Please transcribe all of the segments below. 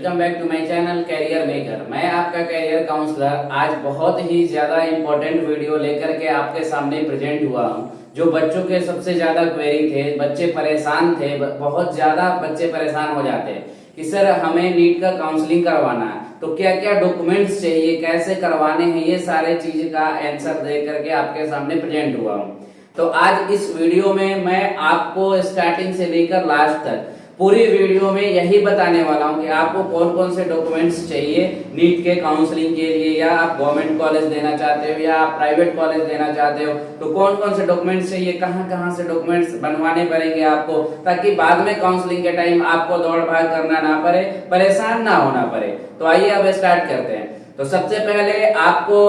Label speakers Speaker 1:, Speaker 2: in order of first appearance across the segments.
Speaker 1: Welcome back to my channel career maker. मैं आपका career counsellor आज बहुत ही ज्यादा इंपॉर्टेंट वीडियो लेकर के आपके सामने प्रेजेंट हुआ हूं। जो बच्चों के सबसे ज्यादा क्वेरी थे, बच्चे परेशान थे, बहुत ज्यादा बच्चे परेशान हो जाते हैं कि सर हमें नीट का काउंसलिंग करवाना है तो क्या क्या डॉक्यूमेंट्स चाहिए, कैसे करवाने हैं, ये सारे चीज का आंसर दे करके आपके सामने प्रेजेंट हुआ हूँ। तो आज इस वीडियो में मैं आपको स्टार्टिंग से लेकर लास्ट तक पूरी वीडियो में यही बताने वाला हूं कि आपको कौन कौन से डॉक्यूमेंट्स चाहिए नीट के काउंसलिंग के लिए, या आप गवर्नमेंट कॉलेज देना चाहते हो या आप प्राइवेट कॉलेज देना चाहते हो तो कौन कौन से डॉक्यूमेंट्स चाहिए, कहां से डॉक्यूमेंट्स बनवाने पड़ेंगे आपको, ताकि बाद में काउंसलिंग के टाइम आपको दौड़ भाग करना ना पड़े, परेशान ना होना पड़े। तो आइए अब स्टार्ट करते हैं। तो सबसे पहले आपको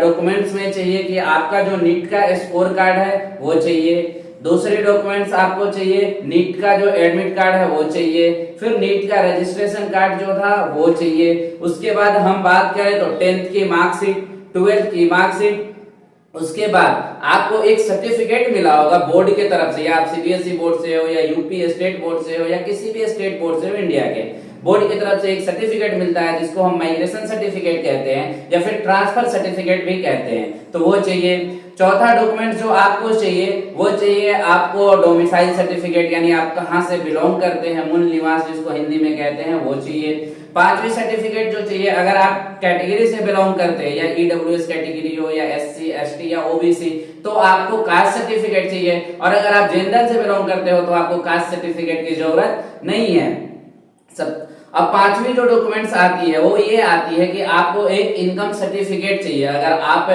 Speaker 1: डॉक्यूमेंट्स में चाहिए कि आपका जो नीट का स्कोर कार्ड है वो चाहिए। दूसरे डॉक्यूमेंट्स आपको चाहिए नीट का जो एडमिट कार्ड है वो चाहिए। फिर नीट का रजिस्ट्रेशन कार्ड जो था वो चाहिए। उसके बाद हम बात करें तो 10th की मार्कशीट, 12th की मार्कशीट। उसके बाद आपको एक सर्टिफिकेट मिला होगा बोर्ड के तरफ से, या आप सीबीएसई बोर्ड से हो या यूपी स्टेट बोर्ड से हो या किसी भी स्टेट बोर्ड से हो, इंडिया के बोर्ड की तरफ से एक सर्टिफिकेट मिलता है जिसको हम माइग्रेशन सर्टिफिकेट कहते हैं या फिर ट्रांसफर सर्टिफिकेट भी कहते हैं, तो वो चाहिए। चौथा डॉक्यूमेंट जो आपको चाहिए वो चाहिए आपको डोमिसाइल सर्टिफिकेट, यानी आप कहां से बिलोंग करते हैं, मूल निवास जिसको हिंदी में कहते हैं वो चाहिए। पांचवी सर्टिफिकेट जो चाहिए, अगर आप कैटेगरी से बिलोंग करते हैं या ईडब्ल्यूएस कैटेगरी हो या एससी एसटी या ओबीसी तो आपको कास्ट सर्टिफिकेट चाहिए, और अगर आप जनरल से बिलोंग करते हो तो आपको कास्ट सर्टिफिकेट की जरूरत नहीं है। सब अब पांचवी जो डॉक्यूमेंट्स आती है वो ये आती है कि आपको एक इनकम सर्टिफिकेट चाहिए। अगर आप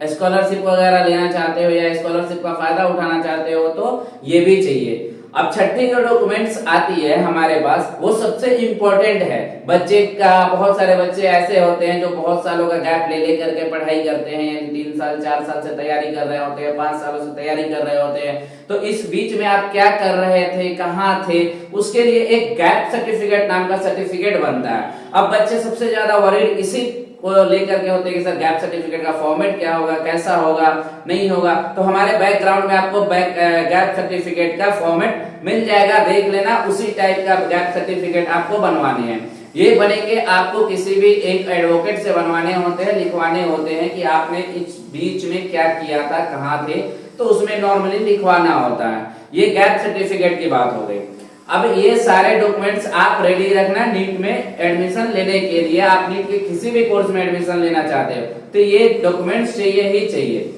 Speaker 1: स्कॉलरशिप वगैरह लेना चाहते हो या स्कॉलरशिप का फायदा उठाना चाहते हो तो ये भी चाहिए। अब छठी जो डॉक्यूमेंट्स आती है हमारे पास वो सबसे इंपॉर्टेंट है। बच्चे का, बहुत सारे बच्चे ऐसे होते हैं जो बहुत सालों का गैप ले करके पढ़ाई करते हैं, यानी 3 साल 4 साल से तैयारी कर रहे होते हैं, 5 सालों से तैयारी कर रहे होते हैं। तो इस बीच में आप क्या कर रहे थे, कहाँ थे, उसके लिए एक गैप सर्टिफिकेट नाम का सर्टिफिकेट बनता है। अब बच्चे सबसे ज्यादा वरीड इसी को लेकर के होते हैं कि सर गैप सर्टिफिकेट का फॉर्मेट क्या होगा, कैसा होगा, नहीं होगा। तो हमारे बैकग्राउंड में आपको गैप सर्टिफिकेट का फॉर्मेट मिल जाएगा, देख लेना। उसी टाइप का गैप सर्टिफिकेट आपको बनवाने हैं। ये बनेंगे आपको किसी भी एक एडवोकेट से बनवाने होते हैं, लिखवाने होते हैं कि आपने इस बीच में क्या किया था, कहाँ थे, तो उसमें नॉर्मली लिखवाना होता है। ये गैप सर्टिफिकेट की बात हो गई। अब ये सारे डॉक्यूमेंट्स आप रेडी रखना नीट में एडमिशन लेने के लिए। आप नीट के किसी भी कोर्स में एडमिशन लेना चाहते हो तो ये डॉक्यूमेंट्स चाहिए ही चाहिए।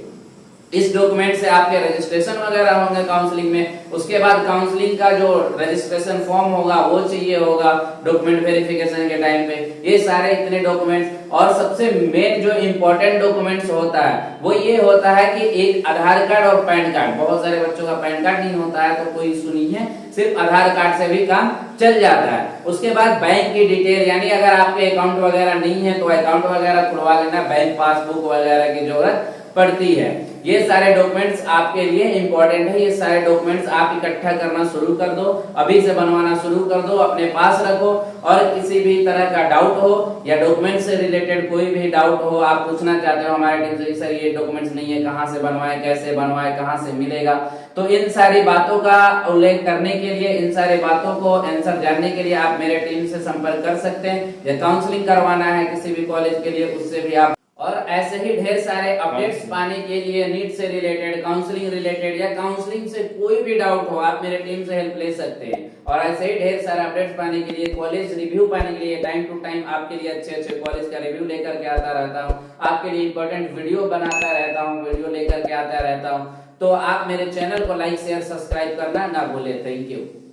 Speaker 1: इस डॉक्यूमेंट से आपके रजिस्ट्रेशन वगैरह होंगे काउंसलिंग में। उसके बाद काउंसलिंग का जो रजिस्ट्रेशन फॉर्म होगा वो चाहिए होगा डॉक्यूमेंट वेरिफिकेशन के टाइम पे। ये सारे इतने डॉक्यूमेंट्स, और सबसे मेन जो इंपॉर्टेंट डॉक्यूमेंट्स होता है वो ये होता है कि एक आधार कार्ड और पैन कार्ड। बहुत सारे बच्चों का पैन कार्ड नहीं होता है तो कोई इशू नहीं है, सिर्फ आधार कार्ड से भी काम चल जाता है। उसके बाद बैंक की डिटेल, यानी अगर आपके अकाउंट वगैरह नहीं है तो अकाउंट वगैरह खुलवा लेना, बैंक पासबुक वगैरह की जरूरत पड़ती है। ये सारे डॉक्यूमेंट्स आपके लिए इंपॉर्टेंट है। ये सारे डॉक्यूमेंट्स आप इकट्ठा करना शुरू कर दो, अभी से बनवाना शुरू कर दो, अपने पास रखो। और किसी भी तरह का डाउट हो या डॉक्यूमेंट से रिलेटेड कोई भी डाउट हो, आप पूछना चाहते हो हमारे टीम से सर ये डॉक्यूमेंट्स नहीं है, कहाँ से बनवाए, कैसे बनवाए, कहाँ से मिलेगा, तो इन सारी बातों का उल्लेख करने के लिए, इन सारी बातों को आंसर जानने के लिए आप मेरे टीम से संपर्क कर सकते हैं। या काउंसलिंग करवाना है किसी भी कॉलेज के लिए उससे भी आप, और ऐसे ही ढेर सारे अपडेट्स पाने के लिए नीट से रिलेटेड, काउंसलिंग रिलेटेड या काउंसलिंग से कोई भी डाउट हो आप मेरे टीम से हेल्प ले सकते हैं। और ऐसे ही ढेर सारे अपडेट्स पाने के लिए, कॉलेज रिव्यू पाने के लिए, टाइम टू टाइम आपके लिए अच्छे कॉलेज का रिव्यू लेकर के आता रहता हूँ, आपके लिए इंपॉर्टेंट वीडियो बनाता रहता हूँ, वीडियो लेकर के आता रहता हूँ। तो आप मेरे चैनल को लाइक शेयर सब्सक्राइब करना ना भूले। Thank you.